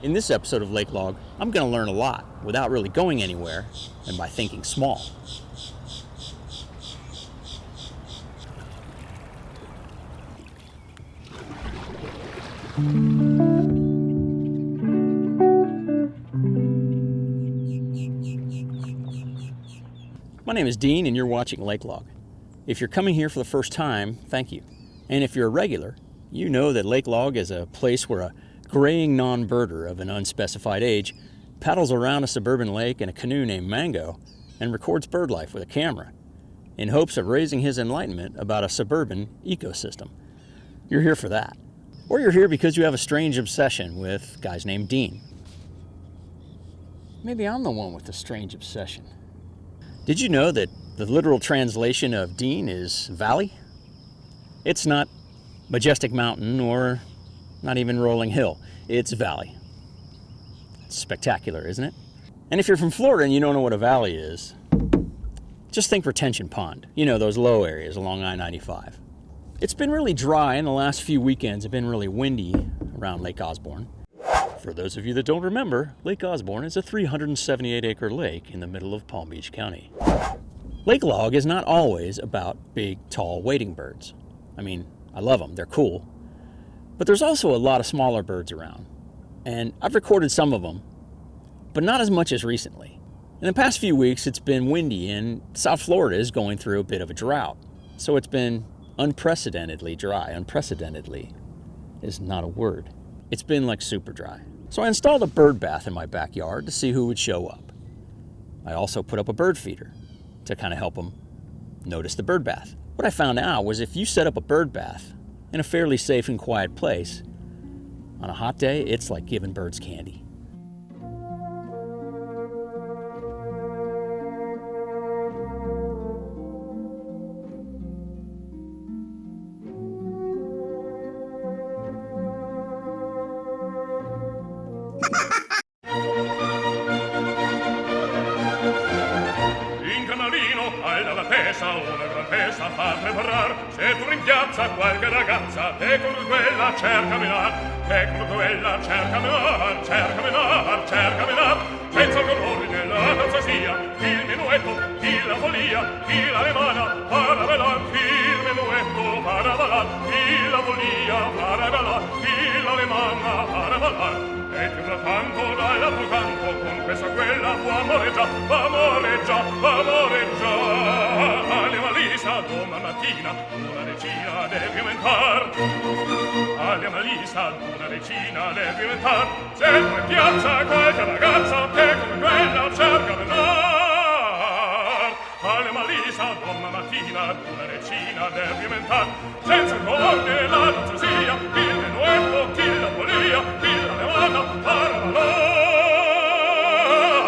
In this episode of Lake Log, I'm going to learn a lot without really going anywhere and by thinking small. My name is Dean and you're watching Lake Log. If you're coming here for the first time, thank you. And if you're a regular, you know that Lake Log is a place where a graying non-birder of an unspecified age paddles around a suburban lake in a canoe named Mango and records bird life with a camera in hopes of raising his enlightenment about a suburban ecosystem. You're here for that. Or you're here because you have a strange obsession with guys named Dean. Maybe I'm the one with the strange obsession. Did you know that the literal translation of Dean is valley? It's not majestic mountain or not even rolling hill. It's valley. It's spectacular, isn't it? And if you're from Florida and you don't know what a valley is, just think retention pond. You know, those low areas along I-95. It's been really dry, and the last few weekends have been really windy around Lake Osborne. For those of you that don't remember, Lake Osborne is a 378-acre lake in the middle of Palm Beach County. Lake Log is not always about big, tall wading birds. I mean, I love them, they're cool. But there's also a lot of smaller birds around, and I've recorded some of them, but not as much as recently. In the past few weeks, it's been windy, and South Florida is going through a bit of a drought. So it's been unprecedentedly dry. Unprecedentedly is not a word. It's been like super dry. So I installed a bird bath in my backyard to see who would show up. I also put up a bird feeder to kind of help them notice the bird bath. What I found out was if you set up a bird bath in a fairly safe and quiet place, on a hot day, it's like giving birds candy. Una gran festa fa preparar. Se tu rimpiazza qualche ragazza, te con quella cerca menar, te con quella cerca menar, cerca menar, cerca menar. Senza orrore nella danza sia, il minuetto, chi la follia, chi la lemana, para velar, il minuetto, para valar, chi la follia, para valar, chi la lemana, para valar. E più da tanto dall'altro canto, con questa quella può amoreggiar, amoreggiar. Alle malisa domani mattina una decina deve aumentar. Alle malisa una decina deve aumentar. Se tu in piazza qualche ragazza che come quella cerca venar. Alle malisa domani mattina una decina deve aumentar. Senza corne la danzosia, il menuetto, chi la follia, chi la levana, para valor.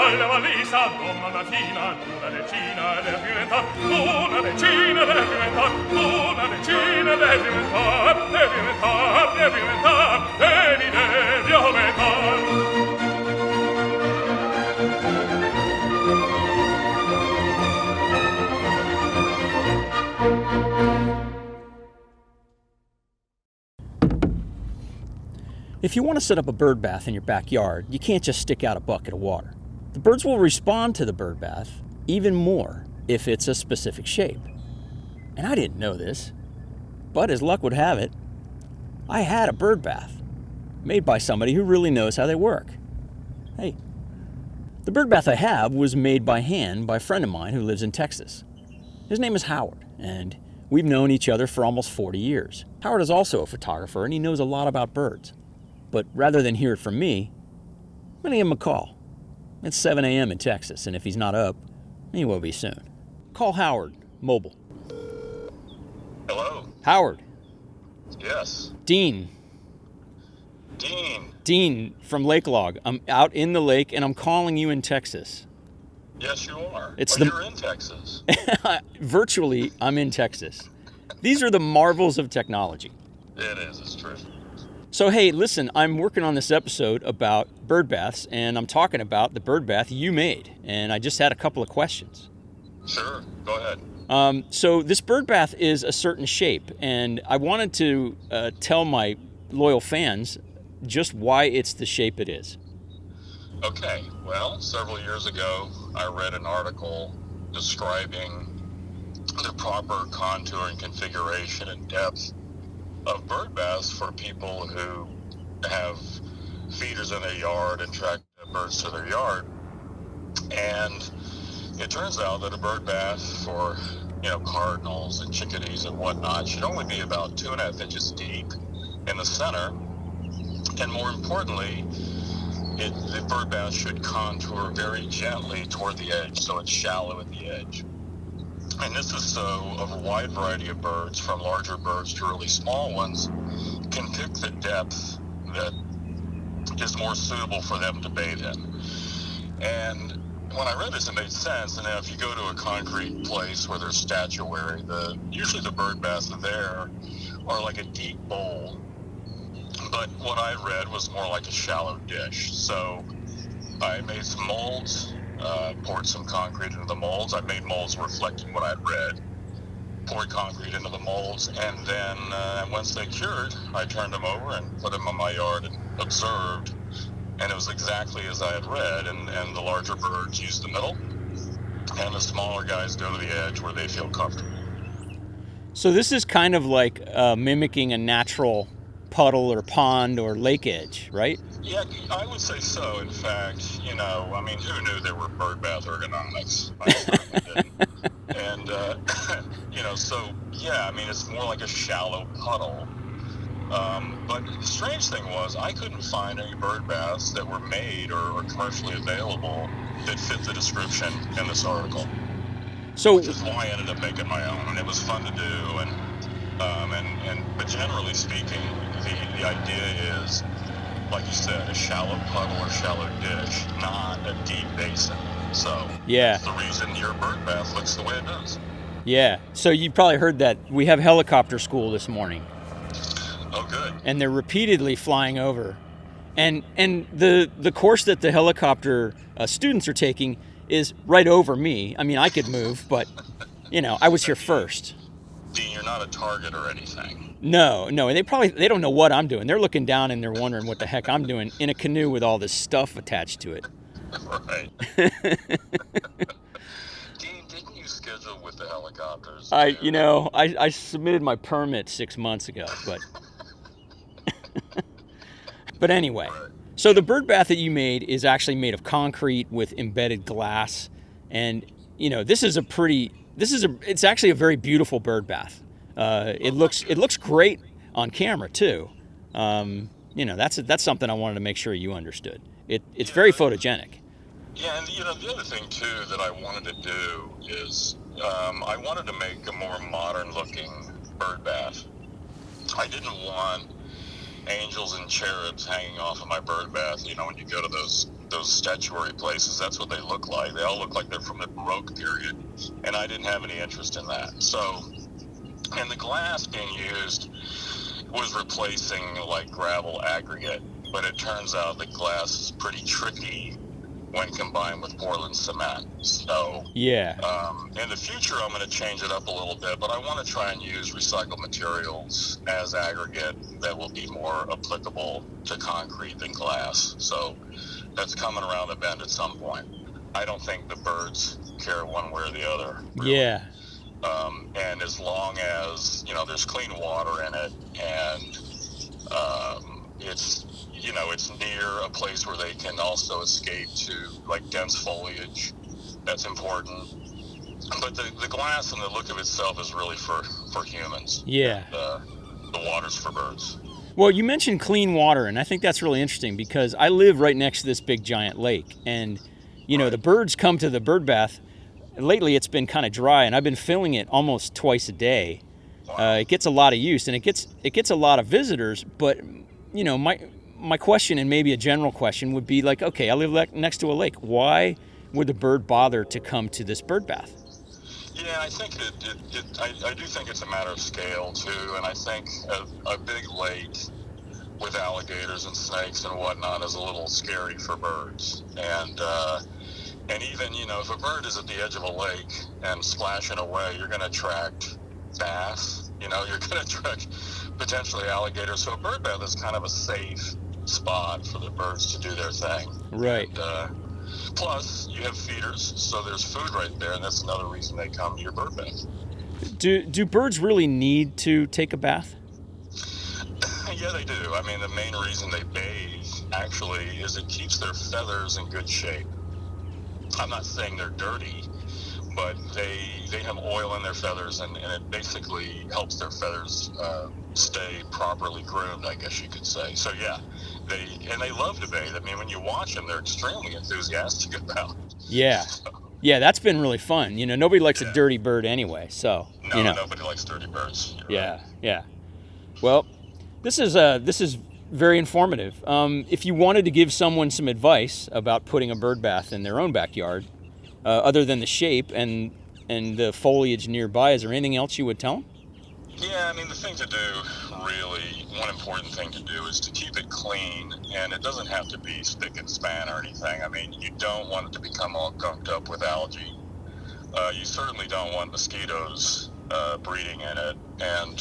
Alla valisa domani mattina una decina deve aumentar, una decina deve aumentar, una decina deve aumentar, deve aumentar, deve aumentar, deve aumentar. If you want to set up a bird bath in your backyard, you can't just stick out a bucket of water. The birds will respond to the bird bath even more if it's a specific shape. And I didn't know this, but as luck would have it, I had a bird bath made by somebody who really knows how they work. Hey, the bird bath I have was made by hand by a friend of mine who lives in Texas. His name is Howard, and we've known each other for almost 40 years. Howard is also a photographer, and he knows a lot about birds. But rather than hear it from me, I'm going to give him a call. It's 7 a.m. in Texas, and if he's not up, he will be soon. Call Howard, mobile. Hello. Howard. Yes. Dean. Dean from Lake Log. I'm out in the lake, and I'm calling you in Texas. Yes, you are. You're in Texas. Virtually, I'm in Texas. These are the marvels of technology. It is. It's true. So, hey, listen, I'm working on this episode about bird baths, and I'm talking about the bird bath you made, and I just had a couple of questions. Sure, go ahead. So this bird bath is a certain shape, and I wanted to tell my loyal fans just why it's the shape it is. Okay, well, several years ago, I read an article describing the proper contour and configuration and depth of bird baths for people who have feeders in their yard and track birds to their yard. And it turns out that a bird bath for, cardinals and chickadees and whatnot should only be about 2.5 inches deep in the center. And more importantly, the bird bath should contour very gently toward the edge, so it's shallow at the edge. And this is so of a wide variety of birds, from larger birds to really small ones, can pick the depth that is more suitable for them to bathe in. And when I read this, it made sense. And now if you go to a concrete place where there's statuary, usually the bird baths there are like a deep bowl. But what I read was more like a shallow dish. So I made some molds, poured some concrete into the molds. I made molds reflecting what I'd read, poured concrete into the molds, and then once they cured, I turned them over and put them in my yard and observed. And it was exactly as I had read, and the larger birds use the middle, and the smaller guys go to the edge where they feel comfortable. So this is kind of like mimicking a natural puddle or pond or lake edge, right? Yeah, I would say so. In fact, who knew there were bird bath ergonomics? I certainly didn't. And, it's more like a shallow puddle. But the strange thing was, I couldn't find any bird baths that were made or commercially available that fit the description in this article. Which is why I ended up making my own, and it was fun to do. But generally speaking, the idea is, like you said, a shallow puddle or shallow dish, not a deep basin. So that's the reason your bird bath looks the way it does. Yeah. So you probably heard that we have helicopter school this morning. Oh, good. And they're repeatedly flying over. And the course that the helicopter students are taking is right over me. I mean, I could move, but, I was here first. Dean, you're not a target or anything. No. And they don't know what I'm doing. They're looking down and they're wondering what the heck I'm doing in a canoe with all this stuff attached to it. Right. Dean, didn't you schedule with the helicopters? I submitted my permit 6 months ago, but... But anyway, so the bird bath that you made is actually made of concrete with embedded glass. And, it's actually a very beautiful bird bath. It looks great on camera too. That's something I wanted to make sure you understood. It's very photogenic. Yeah, and the other thing too that I wanted to do is I wanted to make a more modern looking bird bath. I didn't want angels and cherubs hanging off of my bird bath. When you go to those statuary places, that's what they look like. They all look like they're from the Baroque period, and I didn't have any interest in that. So, and the glass being used was replacing like gravel aggregate, but it turns out the glass is pretty tricky when combined with Portland cement. So in the future I'm going to change it up a little bit, but I want to try and use recycled materials as aggregate that will be more applicable to concrete than glass. So that's coming around the bend at some point. I don't think the birds care one way or the other, really. Yeah. And as long as there's clean water in it, and it's near a place where they can also escape to like dense foliage. That's important. But the glass and the look of itself is really for humans. Yeah. And, the water's for birds. Well, you mentioned clean water, and I think that's really interesting because I live right next to this big giant lake, and the birds come to the bird bath. Lately, it's been kind of dry, and I've been filling it almost twice a day. Wow. It gets a lot of use, and it gets a lot of visitors. But my question, and maybe a general question, would be like, okay, I live next to a lake. Why would the bird bother to come to this bird bath? Yeah, I think I do think it's a matter of scale too, and I think a big lake with alligators and snakes and whatnot is a little scary for birds. And even if a bird is at the edge of a lake and splashing away, you're going to attract bass. You're going to attract potentially alligators. So a bird bath is kind of a safe spot for the birds to do their thing. Right. And, plus, you have feeders, so there's food right there, and that's another reason they come to your bird bath. Do birds really need to take a bath? Yeah, they do. I mean, the main reason they bathe, actually, is it keeps their feathers in good shape. I'm not saying they're dirty, but they have oil in their feathers, and it basically helps their feathers stay properly groomed, I guess you could say. So, yeah, they love to bathe. I mean, when you watch them, they're extremely enthusiastic about it. Yeah. Yeah, that's been really fun. You know, nobody likes a dirty bird anyway, so, No, you know. nobody likes dirty birds. Yeah, yeah. Well, this is very informative. If you wanted to give someone some advice about putting a bird bath in their own backyard, other than the shape and the foliage nearby, is there anything else you would tell them? Yeah, I mean, the thing to do, really, one important thing to do is to keep it clean, and it doesn't have to be spick and span or anything. I mean, you don't want it to become all gunked up with algae. You certainly don't want mosquitoes breeding in it, and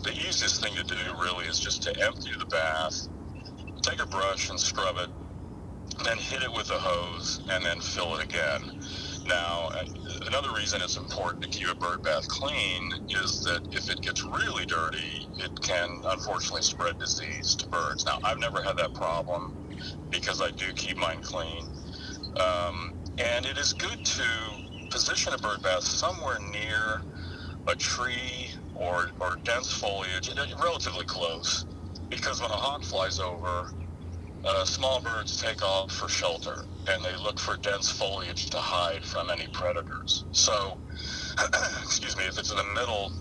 the easiest thing to do, really, is just to empty the bath, take a brush and scrub it, then hit it with a hose, and then fill it again. Now, another reason it's important to keep a bird bath clean is that if it gets really dirty, it can unfortunately spread disease to birds. Now, I've never had that problem because I do keep mine clean. And it is good to position a bird bath somewhere near a tree or dense foliage, relatively close, because when a hawk flies over, small birds take off for shelter, and they look for dense foliage to hide from any predators. So, excuse me, if it's in the middle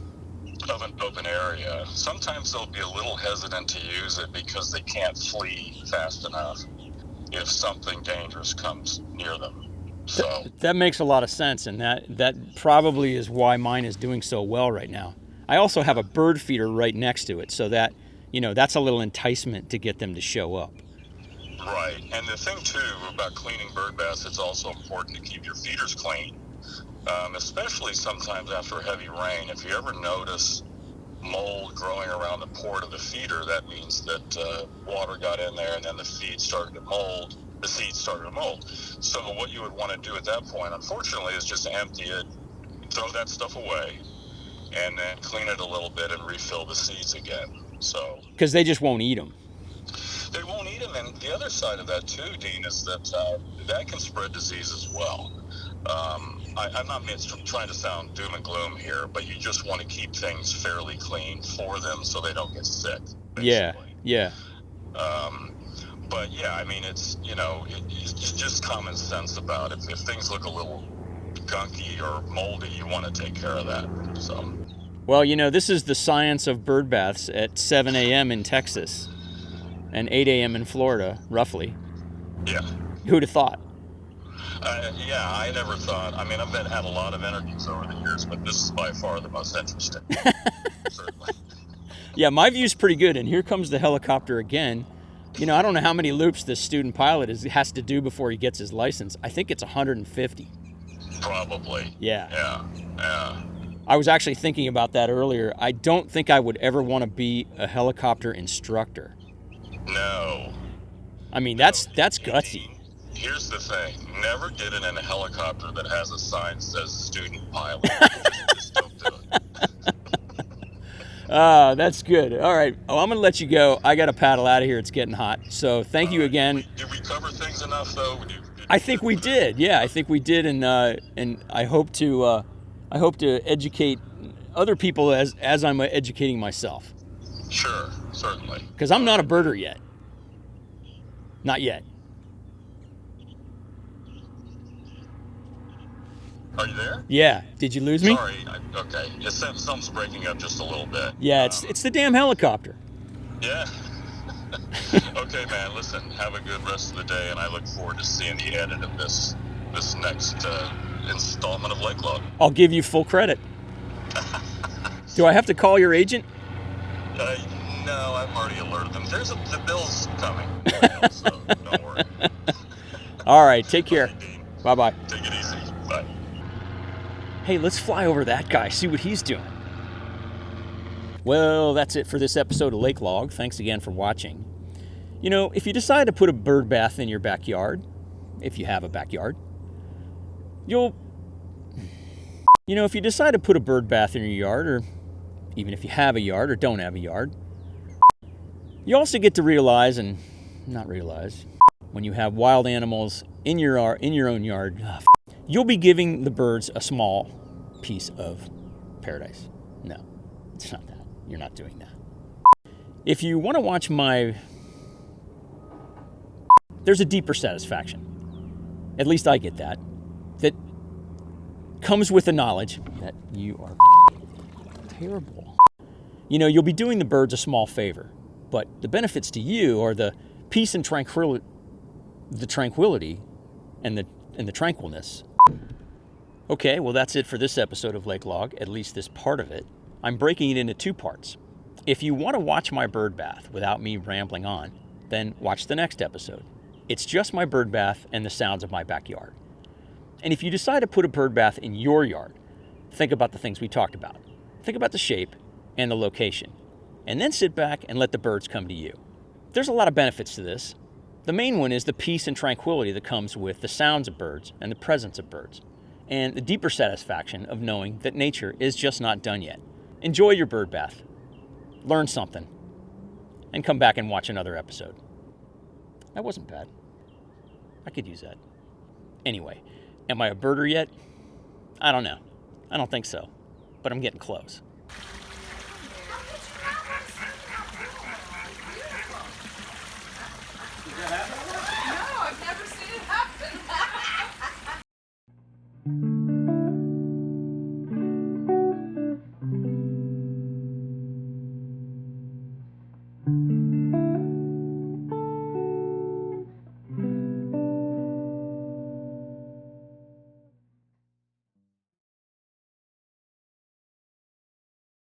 of an open area, sometimes they'll be a little hesitant to use it because they can't flee fast enough if something dangerous comes near them. So that makes a lot of sense, and that probably is why mine is doing so well right now. I also have a bird feeder right next to it, so that, you know, that's a little enticement to get them to show up. Right, and the thing too about cleaning bird baths, it's also important to keep your feeders clean, especially sometimes after heavy rain. If you ever notice mold growing around the port of the feeder, that means that water got in there, and then the seeds started to mold. So what you would want to do at that point, unfortunately, is just empty it, throw that stuff away, and then clean it a little bit and refill the seeds again. So because they just won't eat them. They won't eat them, and the other side of that too, Dean, is that that can spread disease as well. I'm not trying to sound doom and gloom here, but you just want to keep things fairly clean for them so they don't get sick. Basically. Yeah. But yeah, I mean, it's, you know, it's just common sense about it. If things look a little gunky or moldy, you want to take care of that. So. Well, you know, this is the science of bird baths at 7 a.m. in Texas and 8 a.m. in Florida, roughly. Yeah. Who'd have thought? Yeah, I never thought. I mean, I've had a lot of interviews over the years, but this is by far the most interesting. Certainly. Yeah, my view's pretty good, and here comes the helicopter again. You know, I don't know how many loops this student pilot has to do before he gets his license. I think it's 150. Probably. Yeah. Yeah. I was actually thinking about that earlier. I don't think I would ever want to be a helicopter instructor. No. I mean, that's gutsy. Here's the thing. Never get in a helicopter that has a sign that says student pilot. Just don't do it. That's good. All right. Oh, I'm going to let you go. I got to paddle out of here. It's getting hot. So thank you again. Did we cover things enough, though? I think we did. Yeah, I think we did. And I hope to educate other people as I'm educating myself. Sure, certainly. Because I'm not a birder yet. Not yet. Are you there? Yeah. Did you lose me? Sorry. Okay. Something's breaking up just a little bit. Yeah, it's the damn helicopter. Yeah. Okay, man. Listen, have a good rest of the day, and I look forward to seeing the edit of this next installment of Lake Log. I'll give you full credit. Do I have to call your agent? No, I've already alerted them. The bill's coming, so don't worry. All right, take care. Right, Dean. Bye-bye. Take it easy. Bye. Hey, let's fly over that guy, see what he's doing. Well, that's it for this episode of Lake Log. Thanks again for watching. You know, if you decide to put a bird bath in your backyard, if you have a backyard, if you decide to put a bird bath in your yard, or even if you have a yard or don't have a yard, you also get to realize, and not realize, when you have wild animals in your own yard, you'll be giving the birds a small piece of paradise. No, it's not that. You're not doing that. If you want to watch there's a deeper satisfaction. At least I get that comes with the knowledge that you are terrible. You know, you'll be doing the birds a small favor, but the benefits to you are the peace and tranquility, and the tranquilness. Okay, well that's it for this episode of Lake Log, at least this part of it. I'm breaking it into 2 parts. If you want to watch my bird bath without me rambling on, then watch the next episode. It's just my bird bath and the sounds of my backyard. And if you decide to put a bird bath in your yard, think about the things we talked about. Think about the shape and the location, and then sit back and let the birds come to you. There's a lot of benefits to this. The main one is the peace and tranquility that comes with the sounds of birds and the presence of birds, and the deeper satisfaction of knowing that nature is just not done yet. Enjoy your bird bath, learn something, and come back and watch another episode. That wasn't bad. I could use that. Anyway, am I a birder yet? I don't know. I don't think so, but I'm getting close. No, I've never seen it happen.